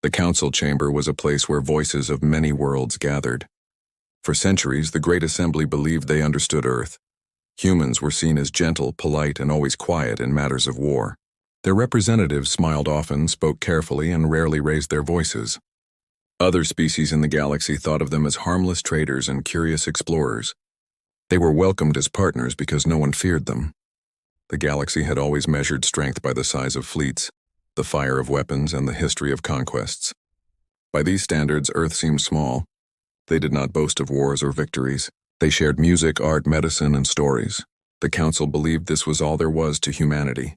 The council chamber was a place where voices of many worlds gathered. For centuries, the Great Assembly believed they understood Earth. Humans were seen as gentle, polite, and always quiet in matters of war. Their representatives smiled often, spoke carefully, and rarely raised their voices. Other species in the galaxy thought of them as harmless traders and curious explorers. They were welcomed as partners because no one feared them. The galaxy had always measured strength by the size of fleets, the fire of weapons, and the history of conquests. By these standards, Earth seemed small. They did not boast of wars or victories. They shared music, art, medicine, and stories. The Council believed this was all there was to humanity.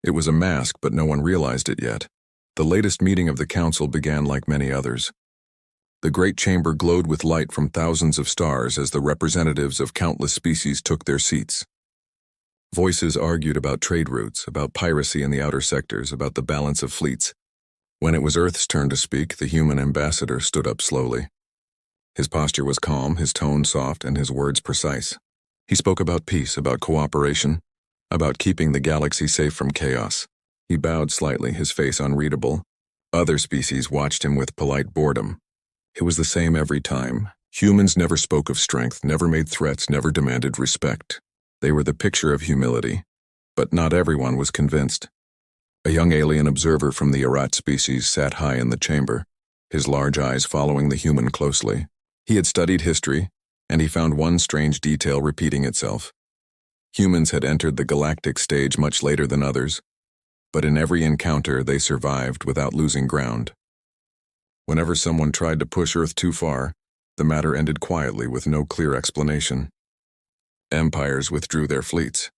It was a mask, but no one realized it yet. The latest meeting of the Council began like many others. The great chamber glowed with light from thousands of stars as the representatives of countless species took their seats. Voices argued about trade routes, about piracy in the outer sectors, about the balance of fleets. When it was Earth's turn to speak, the human ambassador stood up slowly. His posture was calm, his tone soft, and his words precise. He spoke about peace, about cooperation, about keeping the galaxy safe from chaos. He bowed slightly, his face unreadable. Other species watched him with polite boredom. It was the same every time. Humans never spoke of strength, never made threats, never demanded respect. They were the picture of humility. But not everyone was convinced. A young alien observer from the Arat species sat high in the chamber, his large eyes following the human closely. He had studied history, and he found one strange detail repeating itself. Humans had entered the galactic stage much later than others, but in every encounter they survived without losing ground. Whenever someone tried to push Earth too far, the matter ended quietly with no clear explanation. Empires withdrew their fleets.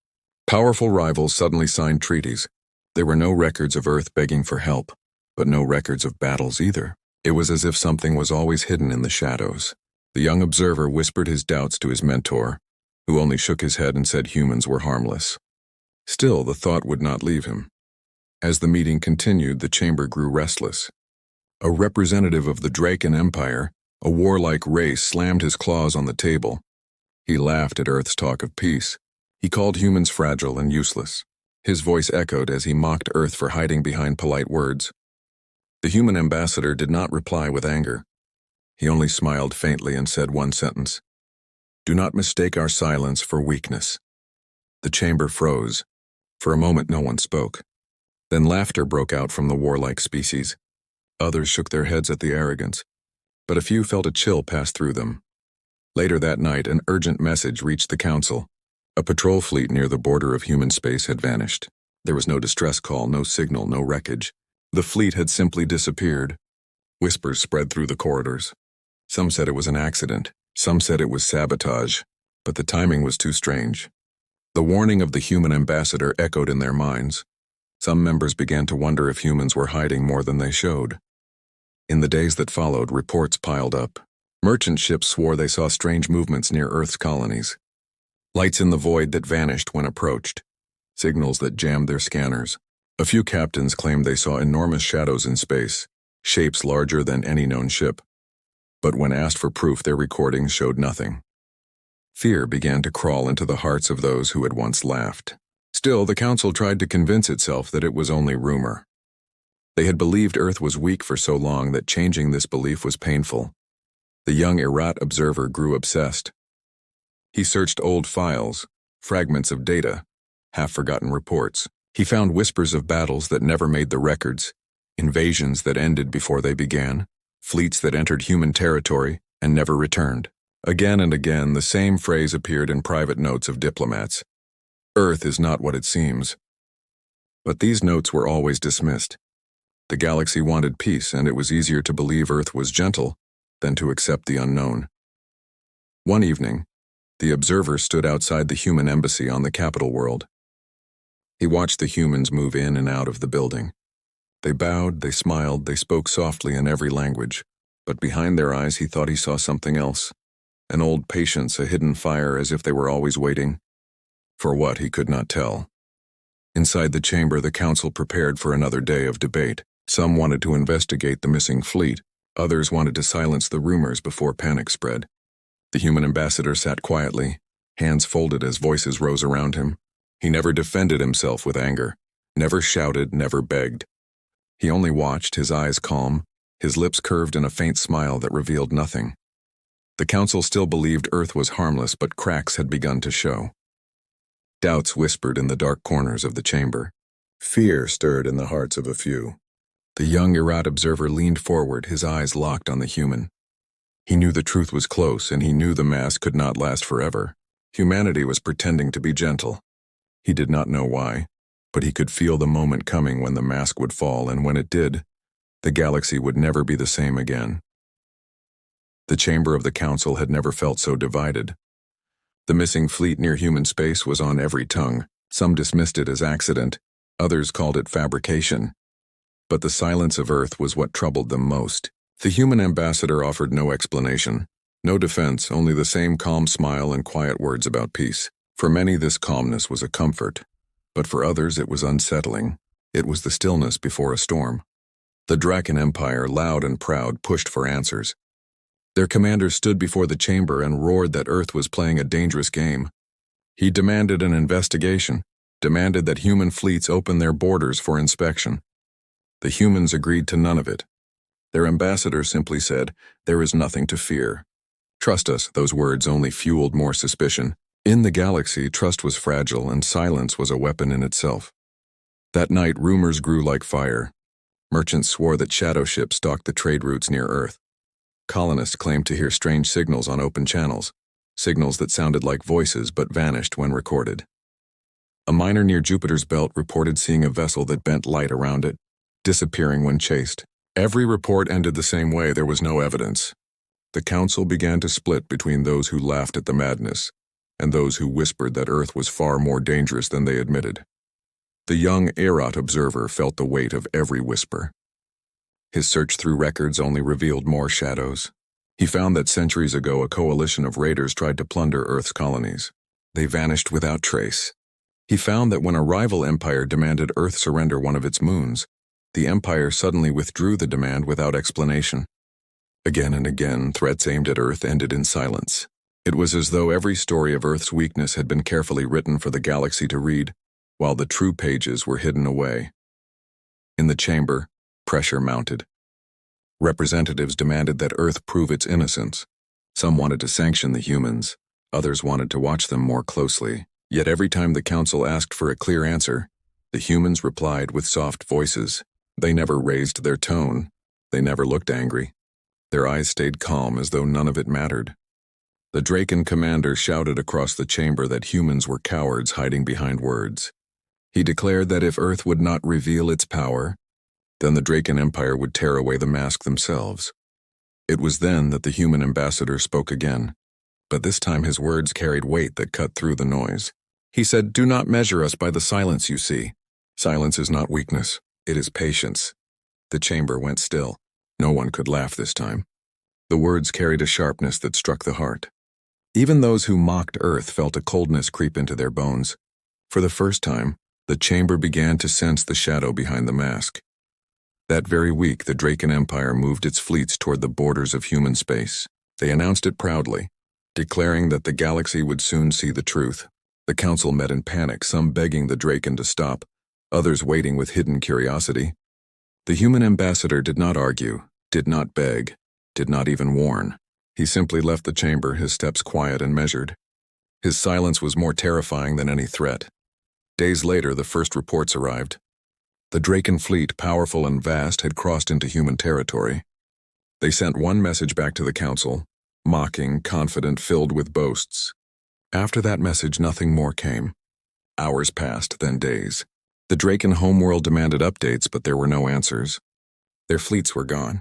Powerful rivals suddenly signed treaties. There were no records of Earth begging for help, but no records of battles either. It was as if something was always hidden in the shadows. The young observer whispered his doubts to his mentor, who only shook his head and said humans were harmless. Still, the thought would not leave him. As the meeting continued, the chamber grew restless. A representative of the Draken Empire, a warlike race, slammed his claws on the table. He laughed at Earth's talk of peace. He called humans fragile and useless. His voice echoed as he mocked Earth for hiding behind polite words. The human ambassador did not reply with anger. He only smiled faintly and said one sentence. "Do not mistake our silence for weakness." The chamber froze. For a moment no one spoke. Then laughter broke out from the warlike species. Others shook their heads at the arrogance, but a few felt a chill pass through them. Later that night, an urgent message reached the council. A patrol fleet near the border of human space had vanished. There was no distress call, no signal, no wreckage. The fleet had simply disappeared. Whispers spread through the corridors. Some said it was an accident. Some said it was sabotage, but the timing was too strange. The warning of the human ambassador echoed in their minds. Some members began to wonder if humans were hiding more than they showed. In the days that followed, reports piled up. Merchant ships swore they saw strange movements near Earth's colonies. Lights in the void that vanished when approached. Signals that jammed their scanners. A few captains claimed they saw enormous shadows in space, shapes larger than any known ship. But when asked for proof, their recordings showed nothing. Fear began to crawl into the hearts of those who had once laughed. Still, the council tried to convince itself that it was only rumor. They had believed Earth was weak for so long that changing this belief was painful. The young Irat observer grew obsessed. He searched old files, fragments of data, half-forgotten reports. He found whispers of battles that never made the records, invasions that ended before they began, fleets that entered human territory and never returned. Again and again, the same phrase appeared in private notes of diplomats. Earth is not what it seems. But these notes were always dismissed. The galaxy wanted peace, and it was easier to believe Earth was gentle than to accept the unknown. One evening, the observer stood outside the human embassy on the capital world. He watched the humans move in and out of the building. They bowed, they smiled, they spoke softly in every language, but behind their eyes he thought he saw something else. An old patience, a hidden fire, as if they were always waiting. For what, he could not tell. Inside the chamber, the council prepared for another day of debate. Some wanted to investigate the missing fleet. Others wanted to silence the rumors before panic spread. The human ambassador sat quietly, hands folded as voices rose around him. He never defended himself with anger, never shouted, never begged. He only watched, his eyes calm, His lips curved in a faint smile that revealed nothing. The council still believed Earth was harmless, but cracks had begun to show. Doubts whispered in the dark corners of the chamber. Fear stirred in the hearts of a few. The young Irad observer leaned forward, his eyes locked on the human. He knew the truth was close, and he knew the mask could not last forever. Humanity was pretending to be gentle. He did not know why, but he could feel the moment coming when the mask would fall, and when it did, the galaxy would never be the same again. The chamber of the council had never felt so divided. The missing fleet near human space was on every tongue. Some dismissed it as accident, others called it fabrication. But the silence of Earth was what troubled them most. The human ambassador offered no explanation, no defense, only the same calm smile and quiet words about peace. For many, this calmness was a comfort, but for others it was unsettling. It was the stillness before a storm. The Draken Empire, loud and proud, pushed for answers. Their commander stood before the chamber and roared that Earth was playing a dangerous game. He demanded an investigation, demanded that human fleets open their borders for inspection. The humans agreed to none of it. Their ambassador simply said, "There is nothing to fear." Trust us, those words only fueled more suspicion. In the galaxy, trust was fragile and silence was a weapon in itself. That night, rumors grew like fire. Merchants swore that shadow ships stalked the trade routes near Earth. Colonists claimed to hear strange signals on open channels, signals that sounded like voices but vanished when recorded. A miner near Jupiter's belt reported seeing a vessel that bent light around it, disappearing when chased. Every report ended the same way: there was no evidence. The council began to split between those who laughed at the madness and those who whispered that Earth was far more dangerous than they admitted. The young Irad observer felt the weight of every whisper. His search through records only revealed more shadows. He found that centuries ago a coalition of raiders tried to plunder Earth's colonies. They vanished without trace. He found that when a rival empire demanded Earth surrender one of its moons, the empire suddenly withdrew the demand without explanation. Again and again, threats aimed at Earth ended in silence. It was as though every story of Earth's weakness had been carefully written for the galaxy to read, while the true pages were hidden away. In the chamber, pressure mounted. Representatives demanded that Earth prove its innocence. Some wanted to sanction the humans, others wanted to watch them more closely. Yet every time the council asked for a clear answer, the humans replied with soft voices. They never raised their tone. They never looked angry. Their eyes stayed calm as though none of it mattered. The Draken commander shouted across the chamber that humans were cowards hiding behind words. He declared that if Earth would not reveal its power, then the Draken Empire would tear away the mask themselves. It was then that the human ambassador spoke again, but this time his words carried weight that cut through the noise. He said, "Do not measure us by the silence you see. Silence is not weakness, it is patience." The chamber went still. No one could laugh this time. The words carried a sharpness that struck the heart. Even those who mocked Earth felt a coldness creep into their bones. For the first time, the chamber began to sense the shadow behind the mask. That very week, the Draken Empire moved its fleets toward the borders of human space. They announced it proudly, declaring that the galaxy would soon see the truth. The council met in panic, some begging the Draken to stop, others waiting with hidden curiosity. The human ambassador did not argue, did not beg, did not even warn. He simply left the chamber, his steps quiet and measured. His silence was more terrifying than any threat. Days later, the first reports arrived. The Draken fleet, powerful and vast, had crossed into human territory. They sent one message back to the council, mocking, confident, filled with boasts. After that message, nothing more came. Hours passed, then days. The Draken homeworld demanded updates, but there were no answers. Their fleets were gone.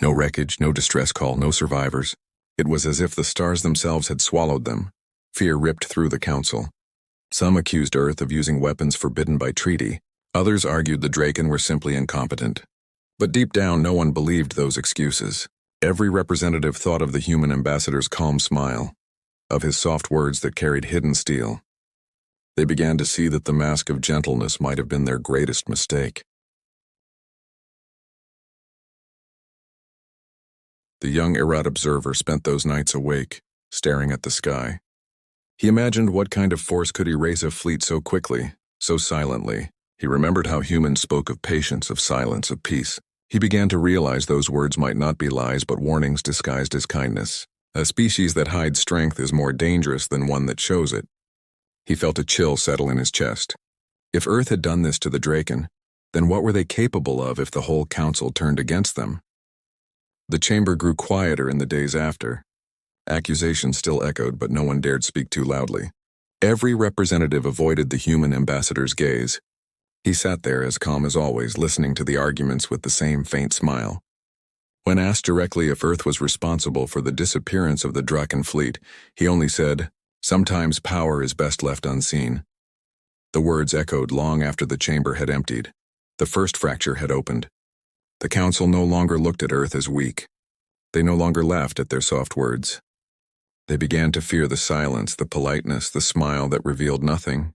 No wreckage, no distress call, no survivors. It was as if the stars themselves had swallowed them. Fear ripped through the council. Some accused Earth of using weapons forbidden by treaty. Others argued the Draken were simply incompetent. But deep down, no one believed those excuses. Every representative thought of the human ambassador's calm smile, of his soft words that carried hidden steel. They began to see that the mask of gentleness might have been their greatest mistake. The young Irad observer spent those nights awake, staring at the sky. He imagined what kind of force could erase a fleet so quickly, so silently. He remembered how humans spoke of patience, of silence, of peace. He began to realize those words might not be lies but warnings disguised as kindness. A species that hides strength is more dangerous than one that shows it. He felt a chill settle in his chest. If Earth had done this to the Draken, then what were they capable of if the whole council turned against them? The chamber grew quieter in the days after. Accusations still echoed, but no one dared speak too loudly. Every representative avoided the human ambassador's gaze. He sat there as calm as always, listening to the arguments with the same faint smile. When asked directly if Earth was responsible for the disappearance of the Draken fleet, he only said, "Sometimes power is best left unseen." The words echoed long after the chamber had emptied. The first fracture had opened. The council no longer looked at Earth as weak. They no longer laughed at their soft words. They began to fear the silence, the politeness, the smile that revealed nothing.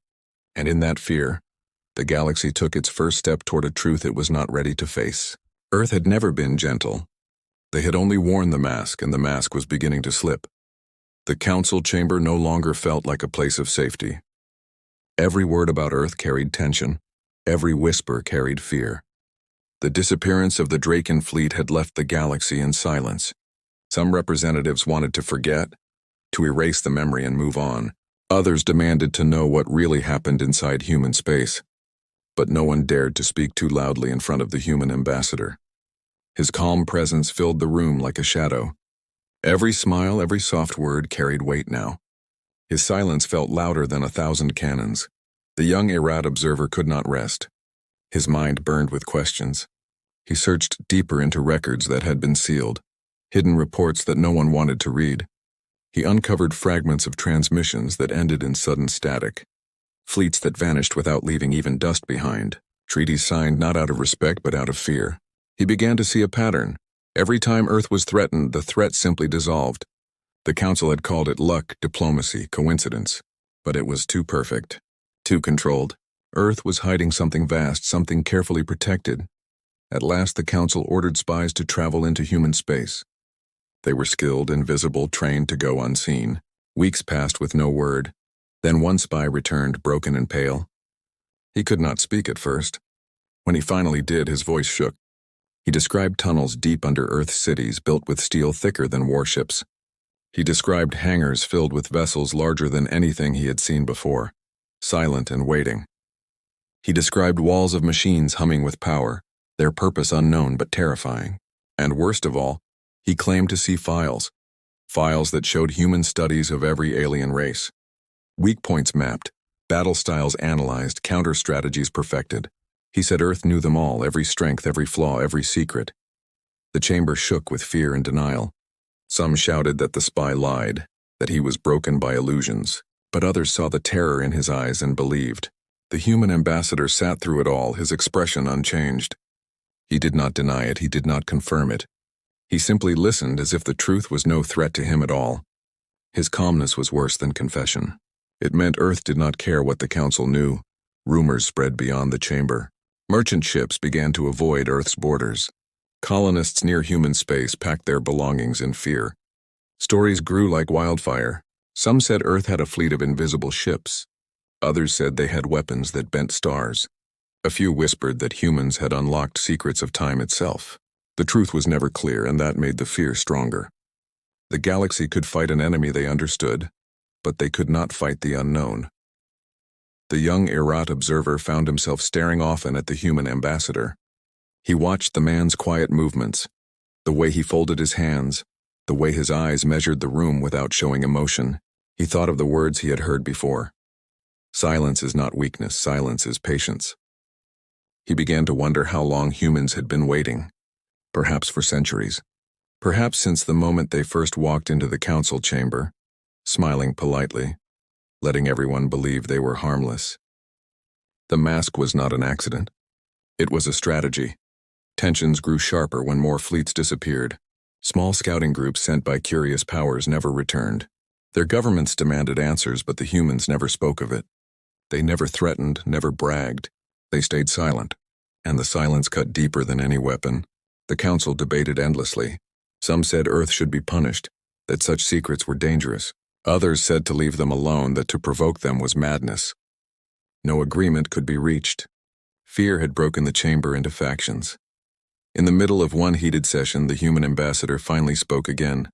And in that fear, the galaxy took its first step toward a truth it was not ready to face. Earth had never been gentle. They had only worn the mask, and the mask was beginning to slip. The council chamber no longer felt like a place of safety. Every word about Earth carried tension. Every whisper carried fear. The disappearance of the Draken fleet had left the galaxy in silence. Some representatives wanted to forget, to erase the memory and move on. Others demanded to know what really happened inside human space. But no one dared to speak too loudly in front of the human ambassador. His calm presence filled the room like a shadow. Every smile, every soft word carried weight now. His silence felt louder than 1,000 cannons. The young Irat observer could not rest. His mind burned with questions. He searched deeper into records that had been sealed, hidden reports that no one wanted to read. He uncovered fragments of transmissions that ended in sudden static, fleets that vanished without leaving even dust behind, treaties signed not out of respect but out of fear. He began to see a pattern. Every time Earth was threatened, the threat simply dissolved. The council had called it luck, diplomacy, coincidence, but it was too perfect, too controlled. Earth was hiding something vast, something carefully protected. At last the council ordered spies to travel into human space. They were skilled, invisible, trained to go unseen. Weeks passed with no word. Then one spy returned, broken and pale. He could not speak at first. When he finally did, his voice shook. He described tunnels deep under Earth's cities, built with steel thicker than warships. He described hangars filled with vessels larger than anything he had seen before, silent and waiting. He described walls of machines humming with power, their purpose unknown but terrifying. And worst of all, he claimed to see files that showed human studies of every alien race. Weak points mapped, battle styles analyzed, counter-strategies perfected. He said Earth knew them all, every strength, every flaw, every secret. The chamber shook with fear and denial. Some shouted that the spy lied, that he was broken by illusions, but others saw the terror in his eyes and believed. The human ambassador sat through it all, his expression unchanged. He did not deny it, he did not confirm it. He simply listened as if the truth was no threat to him at all. His calmness was worse than confession. It meant Earth did not care what the council knew. Rumors spread beyond the chamber. Merchant ships began to avoid Earth's borders. Colonists near human space packed their belongings in fear. Stories grew like wildfire. Some said Earth had a fleet of invisible ships. Others said they had weapons that bent stars. A few whispered that humans had unlocked secrets of time itself. The truth was never clear, and that made the fear stronger. The galaxy could fight an enemy they understood, but they could not fight the unknown. The young Irat observer found himself staring often at the human ambassador. He watched the man's quiet movements, the way he folded his hands, the way his eyes measured the room without showing emotion. He thought of the words he had heard before. Silence is not weakness, silence is patience. He began to wonder how long humans had been waiting. Perhaps for centuries. Perhaps since the moment they first walked into the council chamber, smiling politely, letting everyone believe they were harmless. The mask was not an accident. It was a strategy. Tensions grew sharper when more fleets disappeared. Small scouting groups sent by curious powers never returned. Their governments demanded answers, but the humans never spoke of it. They never threatened, never bragged. They stayed silent, and the silence cut deeper than any weapon. The council debated endlessly. Some said Earth should be punished, that such secrets were dangerous. Others said to leave them alone, that to provoke them was madness. No agreement could be reached. Fear had broken the chamber into factions. In the middle of one heated session, the human ambassador finally spoke again.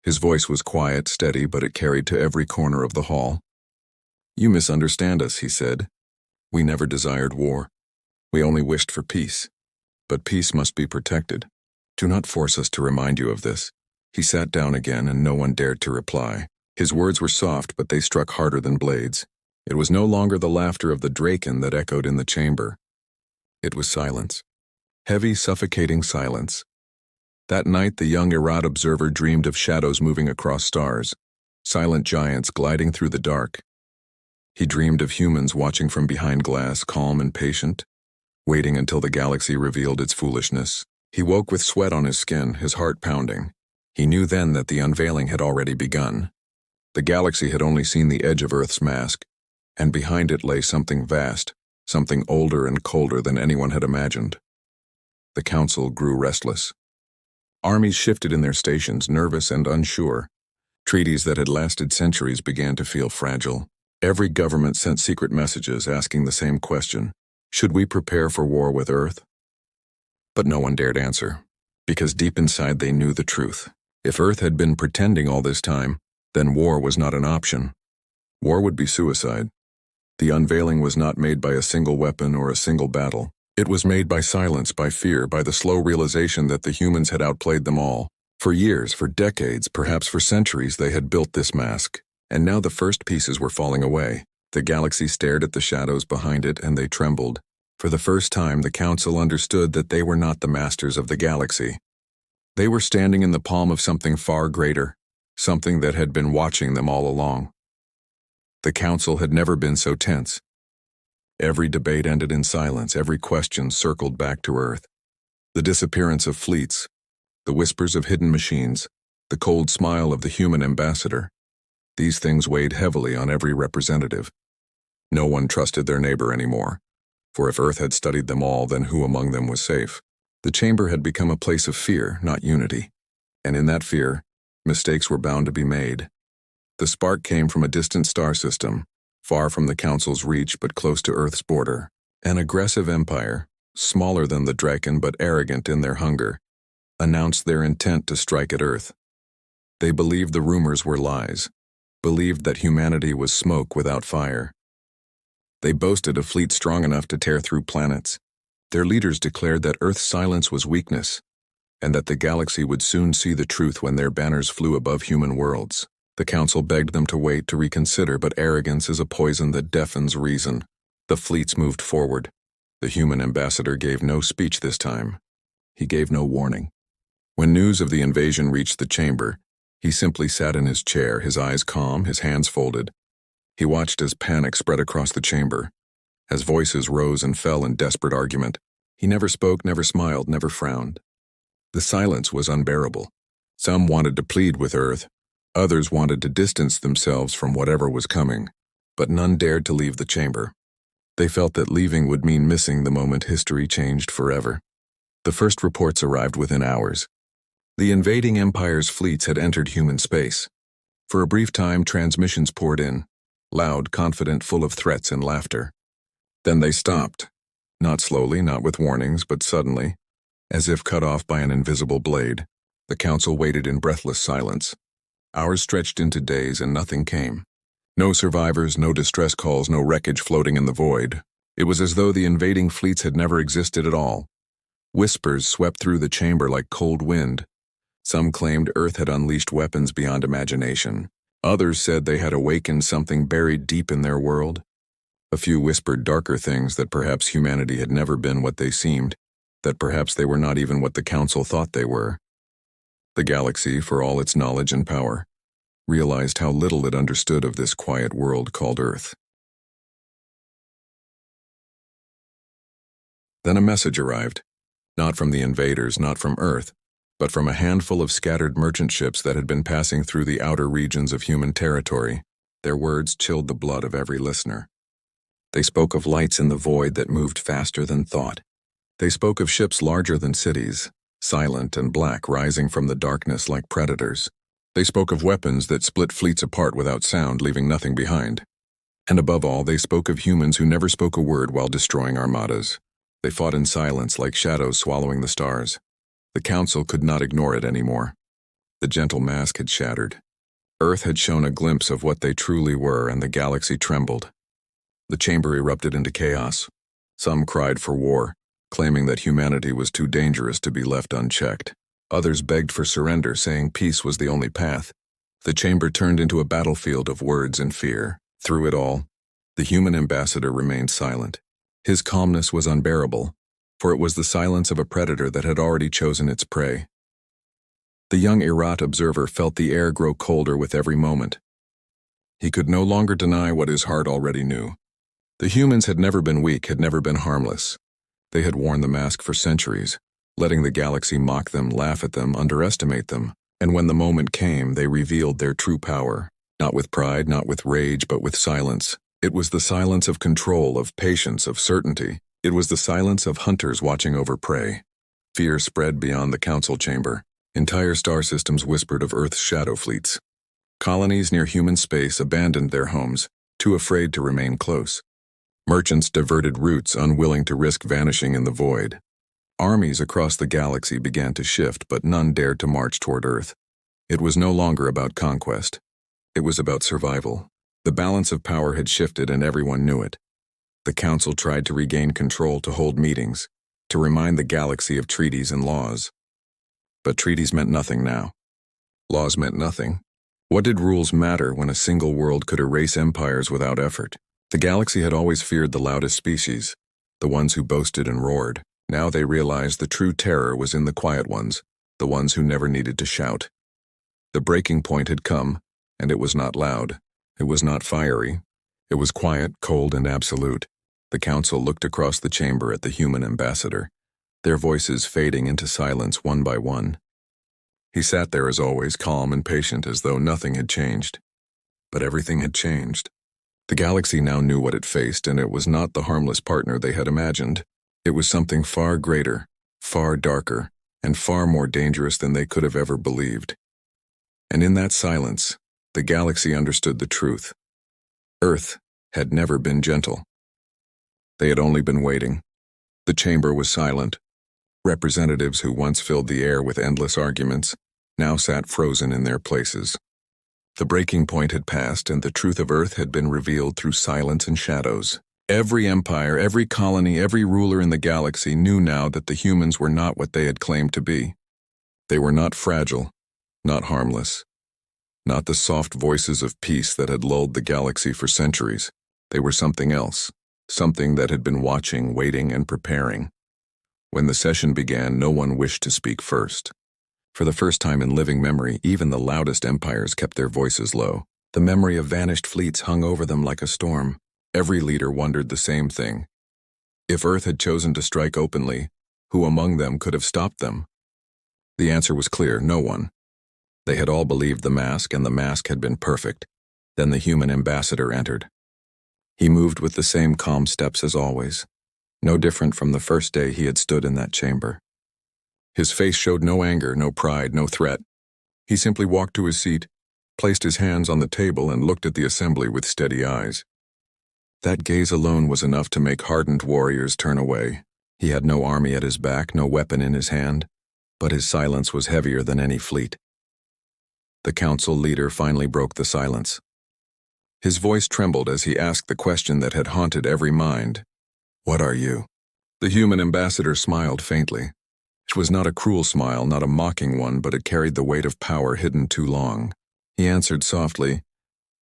His voice was quiet, steady, but it carried to every corner of the hall. "You misunderstand us," he said. "We never desired war. We only wished for peace. But peace must be protected. Do not force us to remind you of this." He sat down again, and no one dared to reply. His words were soft, but they struck harder than blades. It was no longer the laughter of the Draken that echoed in the chamber. It was silence. Heavy, suffocating silence. That night, the young Irad observer dreamed of shadows moving across stars, silent giants gliding through the dark. He dreamed of humans watching from behind glass, calm and patient, waiting until the galaxy revealed its foolishness. He woke with sweat on his skin, his heart pounding. He knew then that the unveiling had already begun. The galaxy had only seen the edge of Earth's mask, and behind it lay something vast, something older and colder than anyone had imagined. The Council grew restless. Armies shifted in their stations, nervous and unsure. Treaties that had lasted centuries began to feel fragile. Every government sent secret messages asking the same question: should we prepare for war with Earth? But no one dared answer, because deep inside they knew the truth. If Earth had been pretending all this time, then war was not an option. War would be suicide. The unveiling was not made by a single weapon or a single battle. It was made by silence, by fear, by the slow realization that the humans had outplayed them all. For years, for decades, perhaps for centuries, they had built this mask, and now the first pieces were falling away. The galaxy stared at the shadows behind it, and they trembled. For the first time, the Council understood that they were not the masters of the galaxy. They were standing in the palm of something far greater, something that had been watching them all along. The Council had never been so tense. Every debate ended in silence, every question circled back to Earth. The disappearance of fleets, the whispers of hidden machines, the cold smile of the human ambassador. These things weighed heavily on every representative. No one trusted their neighbor anymore, for if Earth had studied them all, then who among them was safe? The chamber had become a place of fear, not unity. And in that fear, mistakes were bound to be made. The spark came from a distant star system, far from the Council's reach but close to Earth's border. An aggressive empire, smaller than the Draken but arrogant in their hunger, announced their intent to strike at Earth. They believed the rumors were lies, believed that humanity was smoke without fire. They boasted a fleet strong enough to tear through planets. Their leaders declared that Earth's silence was weakness, and that the galaxy would soon see the truth when their banners flew above human worlds. The Council begged them to wait, to reconsider, but arrogance is a poison that deafens reason. The fleets moved forward. The human ambassador gave no speech this time. He gave no warning. When news of the invasion reached the chamber, he simply sat in his chair, his eyes calm, his hands folded. He watched as panic spread across the chamber, as voices rose and fell in desperate argument. He never spoke, never smiled, never frowned. The silence was unbearable. Some wanted to plead with Earth. Others wanted to distance themselves from whatever was coming, but none dared to leave the chamber. They felt that leaving would mean missing the moment history changed forever. The first reports arrived within hours. The invading empire's fleets had entered human space. For a brief time, transmissions poured in, loud, confident, full of threats and laughter. Then they stopped, not slowly, not with warnings, but suddenly, as if cut off by an invisible blade. The Council waited in breathless silence. Hours stretched into days and nothing came. No survivors, no distress calls, no wreckage floating in the void. It was as though the invading fleets had never existed at all. Whispers swept through the chamber like cold wind. Some claimed Earth had unleashed weapons beyond imagination. Others said they had awakened something buried deep in their world. A few whispered darker things, that perhaps humanity had never been what they seemed, that perhaps they were not even what the Council thought they were. The galaxy, for all its knowledge and power, realized how little it understood of this quiet world called Earth. Then a message arrived, not from the invaders, not from Earth, but from a handful of scattered merchant ships that had been passing through the outer regions of human territory. Their words chilled the blood of every listener. They spoke of lights in the void that moved faster than thought. They spoke of ships larger than cities, silent and black, rising from the darkness like predators. They spoke of weapons that split fleets apart without sound, leaving nothing behind. And above all, they spoke of humans who never spoke a word while destroying armadas. They fought in silence like shadows swallowing the stars. The council could not ignore it anymore. The gentle mask had shattered. Earth had shown a glimpse of what they truly were, and the galaxy trembled. The chamber erupted into chaos. Some cried for war, claiming that humanity was too dangerous to be left unchecked. Others begged for surrender, saying peace was the only path. The chamber turned into a battlefield of words and fear. Through it all, the human ambassador remained silent. His calmness was unbearable, for it was the silence of a predator that had already chosen its prey. The young Irat observer felt the air grow colder with every moment. He could no longer deny what his heart already knew. The humans had never been weak, had never been harmless. They had worn the mask for centuries, letting the galaxy mock them, laugh at them, underestimate them. And when the moment came, they revealed their true power, not with pride, not with rage, but with silence. It was the silence of control, of patience, of certainty. It was the silence of hunters watching over prey. Fear spread beyond the council chamber. Entire star systems whispered of Earth's shadow fleets. Colonies near human space abandoned their homes, too afraid to remain close. Merchants diverted routes, unwilling to risk vanishing in the void. Armies across the galaxy began to shift, but none dared to march toward Earth. It was no longer about conquest. It was about survival. The balance of power had shifted, and everyone knew it. The council tried to regain control, to hold meetings, to remind the galaxy of treaties and laws. But treaties meant nothing now. Laws meant nothing. What did rules matter when a single world could erase empires without effort? The galaxy had always feared the loudest species, the ones who boasted and roared. Now they realized the true terror was in the quiet ones, the ones who never needed to shout. The breaking point had come, and it was not loud. It was not fiery. It was quiet, cold, and absolute. The council looked across the chamber at the human ambassador, their voices fading into silence one by one. He sat there as always, calm and patient, as though nothing had changed. But everything had changed. The galaxy now knew what it faced, and it was not the harmless partner they had imagined. It was something far greater, far darker, and far more dangerous than they could have ever believed. And in that silence, the galaxy understood the truth. Earth had never been gentle. They had only been waiting. The chamber was silent. Representatives who once filled the air with endless arguments now sat frozen in their places. The breaking point had passed, and the truth of Earth had been revealed through silence and shadows. Every empire, every colony, every ruler in the galaxy knew now that the humans were not what they had claimed to be. They were not fragile, not harmless, not the soft voices of peace that had lulled the galaxy for centuries. They were something else, something that had been watching, waiting, and preparing. When the session began, no one wished to speak first. For the first time in living memory, even the loudest empires kept their voices low. The memory of vanished fleets hung over them like a storm. Every leader wondered the same thing. If Earth had chosen to strike openly, who among them could have stopped them? The answer was clear: no one. They had all believed the mask, and the mask had been perfect. Then the human ambassador entered. He moved with the same calm steps as always, no different from the first day he had stood in that chamber. His face showed no anger, no pride, no threat. He simply walked to his seat, placed his hands on the table, and looked at the assembly with steady eyes. That gaze alone was enough to make hardened warriors turn away. He had no army at his back, no weapon in his hand, but his silence was heavier than any fleet. The council leader finally broke the silence. His voice trembled as he asked the question that had haunted every mind. "What are you?" The human ambassador smiled faintly. It was not a cruel smile, not a mocking one, but it carried the weight of power hidden too long. He answered softly,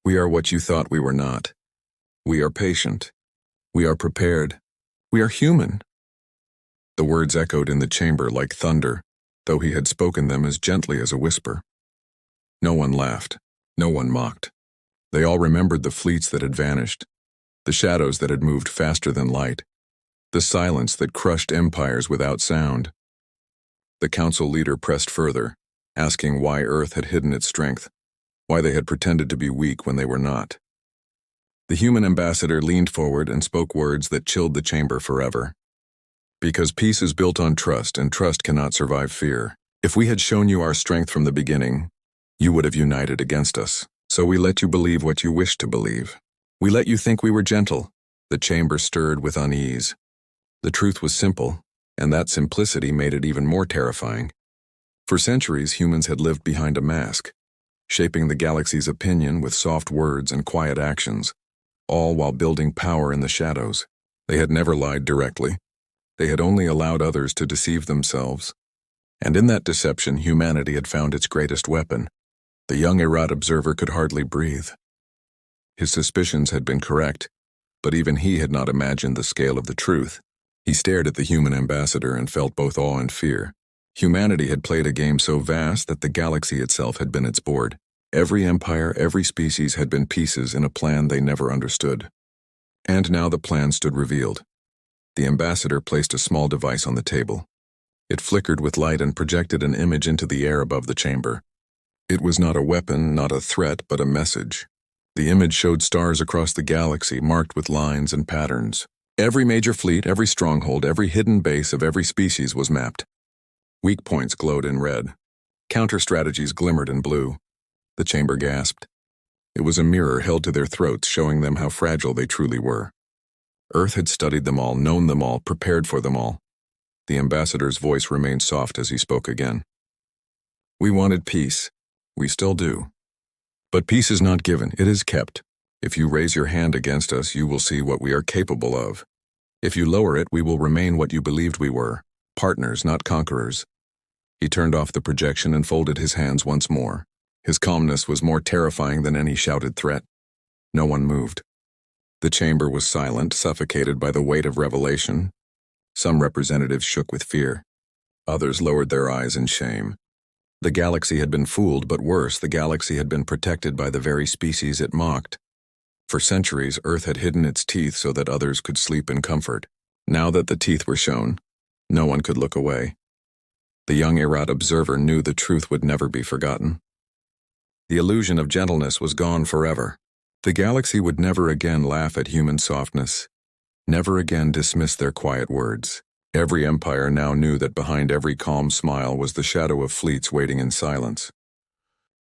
"We are what you thought we were not. We are patient. We are prepared. We are human." The words echoed in the chamber like thunder, though he had spoken them as gently as a whisper. No one laughed. No one mocked. They all remembered the fleets that had vanished, the shadows that had moved faster than light, the silence that crushed empires without sound. The council leader pressed further, asking why Earth had hidden its strength, why they had pretended to be weak when they were not. The human ambassador leaned forward and spoke words that chilled the chamber forever. "Because peace is built on trust, and trust cannot survive fear. If we had shown you our strength from the beginning, you would have united against us. So we let you believe what you wished to believe. We let you think we were gentle." The chamber stirred with unease. The truth was simple, and that simplicity made it even more terrifying. For centuries, humans had lived behind a mask, shaping the galaxy's opinion with soft words and quiet actions, all while building power in the shadows. They had never lied directly. They had only allowed others to deceive themselves. And in that deception, humanity had found its greatest weapon. The young Irad observer could hardly breathe. His suspicions had been correct, but even he had not imagined the scale of the truth. He stared at the human ambassador and felt both awe and fear. Humanity had played a game so vast that the galaxy itself had been its board. Every empire, every species had been pieces in a plan they never understood. And now the plan stood revealed. The ambassador placed a small device on the table. It flickered with light and projected an image into the air above the chamber. It was not a weapon, not a threat, but a message. The image showed stars across the galaxy, marked with lines and patterns. Every major fleet, every stronghold, every hidden base of every species was mapped. Weak points glowed in red. Counter-strategies glimmered in blue. The chamber gasped. It was a mirror held to their throats, showing them how fragile they truly were. Earth had studied them all, known them all, prepared for them all. The ambassador's voice remained soft as he spoke again. We wanted peace. We still do. But peace is not given, it is kept. If you raise your hand against us, you will see what we are capable of. If you lower it, we will remain what you believed we were, partners, not conquerors. He turned off the projection and folded his hands once more. His calmness was more terrifying than any shouted threat. No one moved. The chamber was silent, suffocated by the weight of revelation. Some representatives shook with fear. Others lowered their eyes in shame. The galaxy had been fooled, but worse, the galaxy had been protected by the very species it mocked. For centuries, Earth had hidden its teeth so that others could sleep in comfort. Now that the teeth were shown, no one could look away. The young Irad observer knew the truth would never be forgotten. The illusion of gentleness was gone forever. The galaxy would never again laugh at human softness, never again dismiss their quiet words. Every empire now knew that behind every calm smile was the shadow of fleets waiting in silence.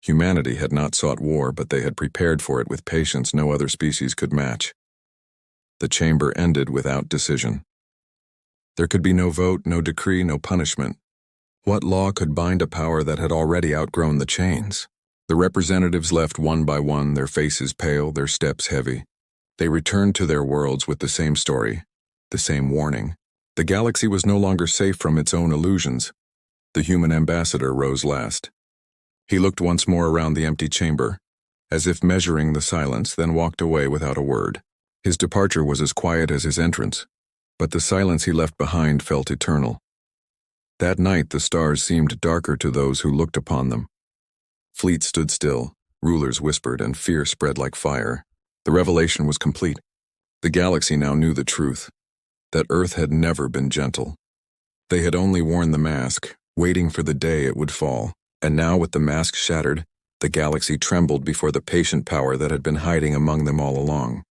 Humanity had not sought war, but they had prepared for it with patience no other species could match. The chamber ended without decision. There could be no vote, no decree, no punishment. What law could bind a power that had already outgrown the chains? The representatives left one by one, their faces pale, their steps heavy. They returned to their worlds with the same story, the same warning. The galaxy was no longer safe from its own illusions. The human ambassador rose last. He looked once more around the empty chamber, as if measuring the silence, then walked away without a word. His departure was as quiet as his entrance, but the silence he left behind felt eternal. That night the stars seemed darker to those who looked upon them. Fleets stood still, rulers whispered, and fear spread like fire. The revelation was complete. The galaxy now knew the truth, that Earth had never been gentle. They had only worn the mask, waiting for the day it would fall. And now, with the mask shattered, the galaxy trembled before the patient power that had been hiding among them all along.